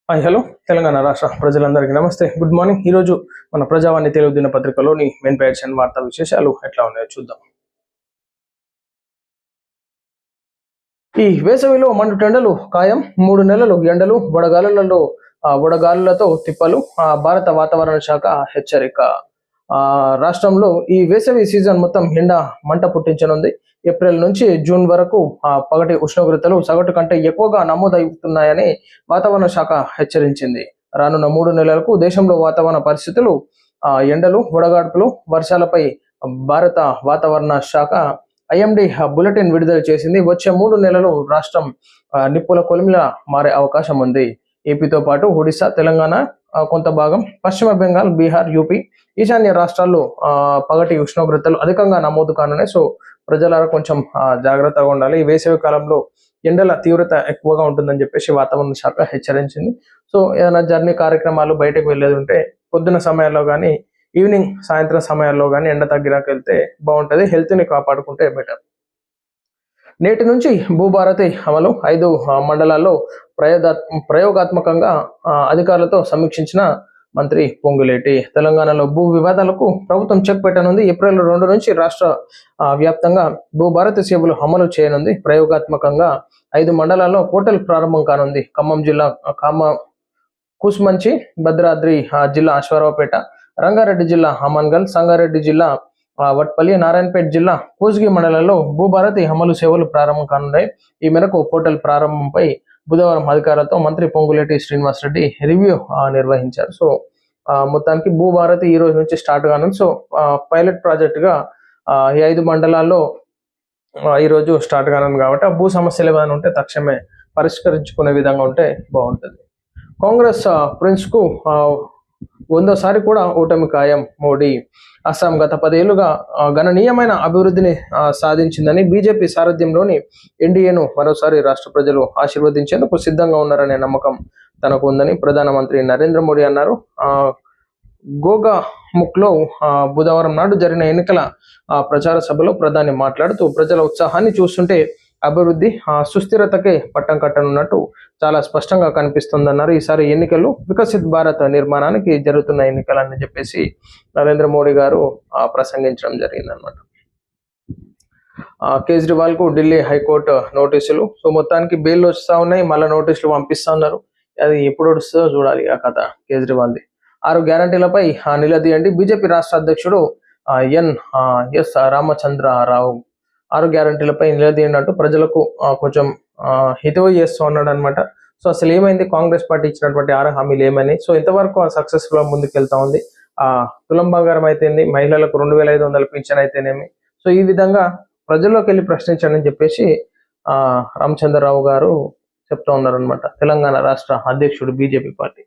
Hello Telangana రాష్ట్ర ప్రజలందరికీ నమస్తే, గుడ్ మార్నింగ్. ఈరోజు మన ప్రజావాణి తెలుగు దినపత్రికలోని మెయిన్ పేజ్ అండ్ వార్తా విశేషాలు ఎట్లా ఉన్నాయో చూద్దాం. ఈ వేసవిలో మండుటెండలు ఖాయం, 3 నెలలు ఎండలు, వడగాలులతో తిప్పలు. భారత వాతావరణ శాఖ హెచ్చరిక. రాష్ట్రంలో ఈ వేసవి సీజన్ మొత్తం ఎండ మంట పుట్టించనుంది. ఏప్రిల్ నుంచి జూన్ వరకు పగటి ఉష్ణోగ్రతలు సగటు కంటే ఎక్కువగా నమోదవుతున్నాయని వాతావరణ శాఖ హెచ్చరించింది. రానున్న 3 నెలలకు దేశంలో వాతావరణ పరిస్థితులు, ఎండలు, వడగాడ్పులు, వర్షాలపై భారత వాతావరణ శాఖ ఐఎండీ బులెటిన్ విడుదల చేసింది. వచ్చే 3 నెలలు రాష్ట్రం నిప్పుల కొలిమిలా మారే అవకాశం ఉంది. ఏపీతో పాటు ఒడిశా, తెలంగాణ, కొంత భాగం పశ్చిమ బెంగాల్, బీహార్, యూపీ, ఈశాన్య రాష్ట్రాల్లో పగటి ఉష్ణోగ్రతలు అధికంగా నమోదు కానున్నాయి. సో ప్రజలారా కొంచెం జాగ్రత్తగా ఉండాలి. ఈ వేసవి కాలంలో ఎండల తీవ్రత ఎక్కువగా ఉంటుందని చెప్పేసి వాతావరణ శాఖ హెచ్చరించింది. సో ఏదైనా జర్నీ కార్యక్రమాలు బయటకు వెళ్ళేది ఉంటే పొద్దున సమయాల్లో కానీ, ఈవినింగ్ సాయంత్రం సమయాల్లో కానీ ఎండ తగ్గినాక వెళ్తే బాగుంటుంది. హెల్త్ని కాపాడుకుంటే బెటర్. నేటి నుంచి భూభారతి అమలు. 5 మండలాల్లో ప్రయోగాత్మకంగా అధికారులతో సమీక్షించిన మంత్రి పొంగులేటి. తెలంగాణలో భూ వివాదాలకు ప్రభుత్వం చెక్ పెట్టనుంది. ఏప్రిల్ 2 నుంచి రాష్ట్ర వ్యాప్తంగా భూభారతి సేవలు అమలు చేయనుంది. ప్రయోగాత్మకంగా 5 మండలాల్లో పోర్టల్ ప్రారంభం కానుంది. ఖమ్మం జిల్లా కూసుమంచి, భద్రాద్రి జిల్లా అశ్వారావుపేట, రంగారెడ్డి జిల్లా అమన్గల్, సంగారెడ్డి జిల్లా వట్పల్లి, నారాయణపేట జిల్లా పూజగి మండలంలో భూభారతి అమలు సేవలు ప్రారంభం కానున్నాయి. ఈ మేరకు పోర్టల్ ప్రారంభంపై బుధవారం అధికారులతో మంత్రి పొంగులేటి శ్రీనివాసరెడ్డి రివ్యూ నిర్వహించారు. సో మొత్తానికి భూభారతి ఈ రోజు నుంచి స్టార్ట్ కానుంది. సో పైలట్ ప్రాజెక్టుగా ఈ 5 మండలాల్లో ఈరోజు స్టార్ట్ కానుంది కాబట్టి ఆ భూ సమస్యలు ఏమైనా ఉంటే తక్షణమే పరిష్కరించుకునే విధంగా ఉంటే బాగుంటుంది. కాంగ్రెస్ ప్రిన్స్ కు 100సారి కూడా ఓటమి ఖాయం. మోడీ. అస్సాం గత 10 ఏళ్లుగా గణనీయమైన అభివృద్ధిని సాధించిందని, బీజేపీ సారథ్యంలోని ఎన్డీఏను మరోసారి రాష్ట్ర ప్రజలు ఆశీర్వదించేందుకు సిద్ధంగా ఉన్నారనే నమ్మకం తనకు ఉందని ప్రధానమంత్రి నరేంద్ర మోడీ అన్నారు. గోగాముఖ్లో బుధవారం నాడు జరిగిన ఎన్నికల ప్రచార సభలో ప్రధాని మాట్లాడుతూ, ప్రజల ఉత్సాహాన్ని చూస్తుంటే అభివృద్ధి, సుస్థిరతకే పట్టం కట్టనున్నట్టు చాలా స్పష్టంగా కనిపిస్తుందన్నారు. ఈసారి ఎన్నికలు వికసిత్ భారత్ నిర్మాణానికి జరుగుతున్న ఎన్నికలని చెప్పేసి నరేంద్ర మోడీ గారు ప్రసంగించడం జరిగిందనమాట. కేజ్రీవాల్ కు ఢిల్లీ హైకోర్టు నోటీసులు. సో మొత్తానికి బెయిల్ వస్తూ ఉన్నాయి, మళ్ళీ నోటీసులు పంపిస్తా ఉన్నారు. అది ఎప్పుడు వస్తుందో చూడాలి ఆ కథ కేజ్రీవాల్ది. 6 గ్యారంటీలపై నిలదీయండి. బీజేపీ రాష్ట్ర అధ్యక్షుడు ఎస్ రామచంద్రరావు 6 గ్యారంటీలపై నిలదీయండి ప్రజలకు కొంచెం హితవు చేస్తూ ఉన్నాడు అనమాట. సో అసలు ఏమైంది, కాంగ్రెస్ పార్టీ ఇచ్చినటువంటి 6 హామీలు ఏమని? సో ఇంతవరకు సక్సెస్ఫుల్ గా ముందుకెళ్తా ఉంది. తులం బంగారం అయితేంది, మహిళలకు 2500 పింఛన్ అయితేనేమి. సో ఈ విధంగా ప్రజల్లోకి వెళ్ళి ప్రశ్నించండి అని చెప్పేసి రామచంద్రరావు గారు చెప్తా ఉన్నారనమాట, తెలంగాణ రాష్ట్ర అధ్యక్షుడు బీజేపీ పార్టీ.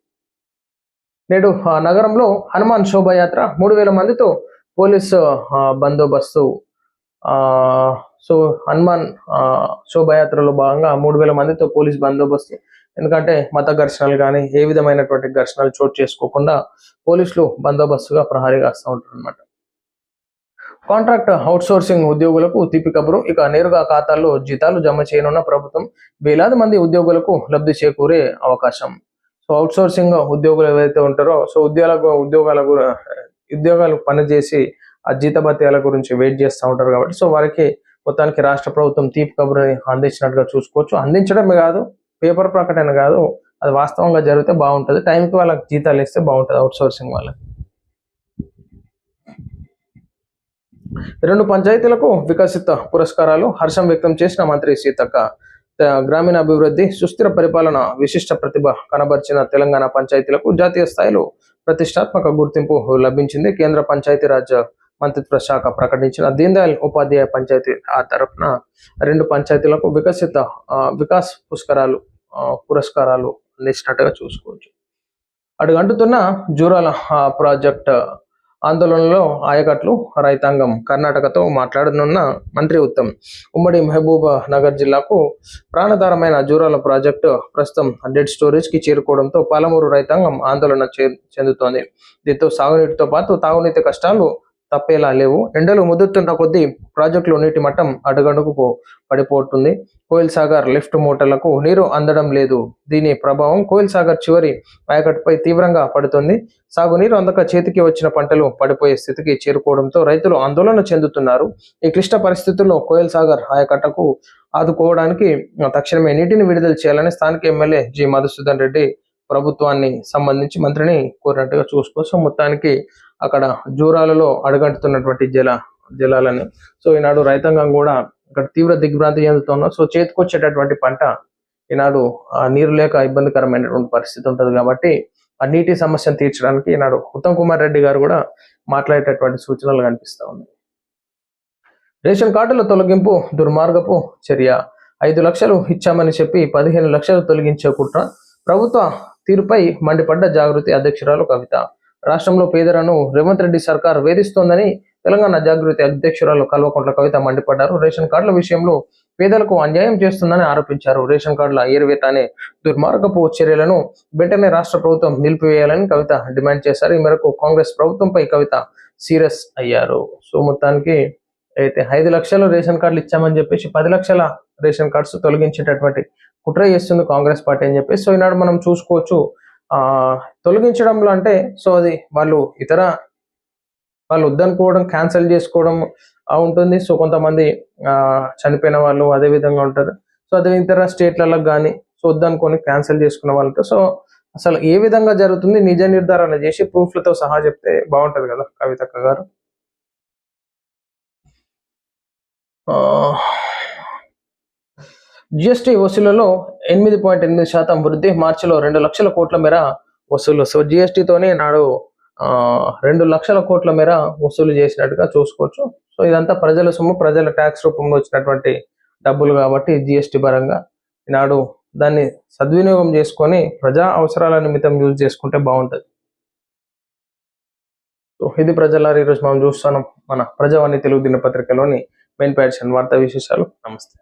నేడు నగరంలో హనుమాన్ శోభాయాత్ర 3000 మందితో పోలీసు బందోబస్తు. సో హనుమాన్ శోభాయాత్రలో భాగంగా 3000 మందితో పోలీస్ బందోబస్తు. ఎందుకంటే మత ఘర్షణలు కానీ ఏ విధమైనటువంటి ఘర్షణలు చోటు చేసుకోకుండా పోలీసులు బందోబస్తుగా ప్రహరీ కాస్తూ ఉంటారు అనమాట. కాంట్రాక్ట్ అవుట్సోర్సింగ్ ఉద్యోగులకు తీపి కబురు. ఇక నేరుగా ఖాతాల్లో జీతాలు జమ చేయనున్న ప్రభుత్వం. వేలాది మంది ఉద్యోగులకు లబ్ధి చేకూరే అవకాశం. సో అవుట్సోర్సింగ్ ఉద్యోగులు ఏవైతే ఉంటారో, సో ఉద్యోగాలు పనిచేసి ఆ జీతభత్యాల గురించి వెయిట్ చేస్తూ ఉంటారు కాబట్టి, సో వారికి మొత్తానికి రాష్ట్ర ప్రభుత్వం తీపి కబురుని అందించినట్టుగా చూసుకోవచ్చు. అందించడమే కాదు, పేపర్ ప్రకటన కాదు, అది వాస్తవంగా జరిగితే బాగుంటుంది. టైంకి వాళ్ళకి జీతాలు ఇస్తే బాగుంటుంది అవుట్సోర్సింగ్ వాళ్ళకి. 2 పంచాయతీలకు వికసిత పురస్కారాలు. హర్షం వ్యక్తం చేసిన మంత్రి సీతక్క. గ్రామీణాభివృద్ధి, సుస్థిర పరిపాలన విశిష్ట ప్రతిభ కనబర్చిన తెలంగాణ పంచాయతీలకు జాతీయ స్థాయిలో ప్రతిష్టాత్మక గుర్తింపు లభించింది. కేంద్ర పంచాయతీరాజ్ మంత్రిత్వ శాఖ ప్రకటించిన దీన్ దయాళ్ ఉపాధ్యాయ పంచాయతీ తరఫున 2 పంచాయతీలకు వికాస్ పురస్కారాలు అందించినట్టుగా చూసుకోవచ్చు. అడుగంటుతున్న జూరాల ప్రాజెక్ట్ ఆందోళనలో ఆయకట్లు, రైతాంగం. కర్ణాటకతో మాట్లాడనున్న మంత్రి ఉత్తమ్. ఉమ్మడి మహబూబ్ నగర్ జిల్లాకు ప్రాణాధారమైన జూరాల ప్రాజెక్టు ప్రస్తుతం డెడ్ స్టోరేజ్ కి చేరుకోవడంతో పాలమూరు రైతాంగం ఆందోళన చెందుతోంది. దీంతో సాగునీటితో పాటు తాగునీటి కష్టాలు తప్పేలా లేవు. ఎండలు ముదురుతున్న కొద్దీ ప్రాజెక్టులో నీటి మట్టం అడుగడుగుకు పడిపోతుంది. కోయిల్ సాగర్ లిఫ్ట్ మోటార్లకు నీరు అందడం లేదు. దీని ప్రభావం కోయిల్ సాగర్ చివరి ఆయకట్టుపై తీవ్రంగా పడుతుంది. సాగునీరు అందక చేతికి వచ్చిన పంటలు పడిపోయే స్థితికి చేరుకోవడంతో రైతులు ఆందోళన చెందుతున్నారు. ఈ క్లిష్ట పరిస్థితుల్లో కోయిల్ సాగర్ ఆయకట్టకు ఆదుకోవడానికి తక్షణమే నీటిని విడుదల చేయాలని స్థానిక ఎమ్మెల్యే జి మధుసూదన్ రెడ్డి ప్రభుత్వాన్ని సంబంధించి మంత్రిని కోరినట్టుగా చూసుకోవచ్చు. మొత్తానికి అక్కడ జూరాలలో అడుగంటుతున్నటువంటి జలాలని సో ఈనాడు రైతాంగం కూడా అక్కడ తీవ్ర దిగ్భ్రాంతి చెందుతున్నారు. సో చేతికొచ్చేటటువంటి పంట ఈనాడు నీరు లేక ఇబ్బందికరమైనటువంటి పరిస్థితి ఉంటుంది. కాబట్టి ఆ నీటి సమస్యను తీర్చడానికి ఈనాడు ఉత్తమ్ కుమార్ రెడ్డి గారు కూడా మాట్లాడేటటువంటి సూచనలు కనిపిస్తా ఉన్నాయి. రేషన్ కార్డుల తొలగింపు దుర్మార్గపు చర్య. 5 లక్షలు ఇచ్చామని చెప్పి 15 లక్షలు తొలగించే కుట్ర. ప్రభుత్వ తీరుపై మండిపడ్డ జాగృతి అధ్యక్షురాలు కవిత. రాష్ట్రంలో పేదలను రేవంత్ రెడ్డి సర్కార్ వేధిస్తోందని తెలంగాణ జాగృతి అధ్యక్షురాలు కల్వకుంట్ల కవిత మండిపడ్డారు. రేషన్ కార్డుల విషయంలో పేదలకు అన్యాయం చేస్తుందని ఆరోపించారు. రేషన్ కార్డుల ఏరువేత అనే దుర్మార్గపు చర్యలను వెంటనే రాష్ట్ర ప్రభుత్వం నిలిపివేయాలని కవిత డిమాండ్ చేశారు. ఈ మేరకు కాంగ్రెస్ ప్రభుత్వంపై కవిత సీరియస్ అయ్యారు. సో మొత్తానికి అయితే 5 లక్షలు రేషన్ కార్డులు ఇచ్చామని చెప్పేసి 10 లక్షల రేషన్ కార్డ్స్ తొలగించేటటువంటి కుట్ర చేస్తుంది కాంగ్రెస్ పార్టీ అని చెప్పేసి సో ఈనాడు మనం చూసుకోవచ్చు. తొలగించడంలో అంటే సో అది వాళ్ళు వద్దనుకోవడం క్యాన్సిల్ చేసుకోవడం ఉంటుంది. సో కొంతమంది చనిపోయిన వాళ్ళు అదే విధంగా ఉంటారు. సో అదే ఇతర స్టేట్లలో కానీ సో వద్దనుకొని క్యాన్సిల్ చేసుకున్న వాళ్ళు ఉంటారు. సో అసలు ఏ విధంగా జరుగుతుంది నిజ నిర్ధారణ చేసి ప్రూఫ్లతో సహా చెప్తే బాగుంటది కదా కవితక్క గారు. జిఎస్టీ వసూళ్లలో 8.8% వృద్ధి. మార్చిలో 2 లక్షల కోట్ల మేర వసూలు. సో జిఎస్టీతోనే నాడు 2 లక్షల కోట్ల మేర వసూలు చేసినట్టుగా చూసుకోవచ్చు. సో ఇదంతా ప్రజల సొమ్ము, ప్రజల ట్యాక్స్ రూపంలో వచ్చినటువంటి డబ్బులు కాబట్టి జిఎస్టీ పరంగా ఈనాడు దాన్ని సద్వినియోగం చేసుకొని ప్రజా అవసరాల నిమిత్తం యూజ్ చేసుకుంటే బాగుంటుంది. సో ఇది ప్రజలారా ఈరోజు మనం చూస్తున్నాం మన ప్రజావాణి తెలుగు దినపత్రికలోని మెయిన్ ప్యాషన్ వార్తా విశేషాలు. నమస్తే.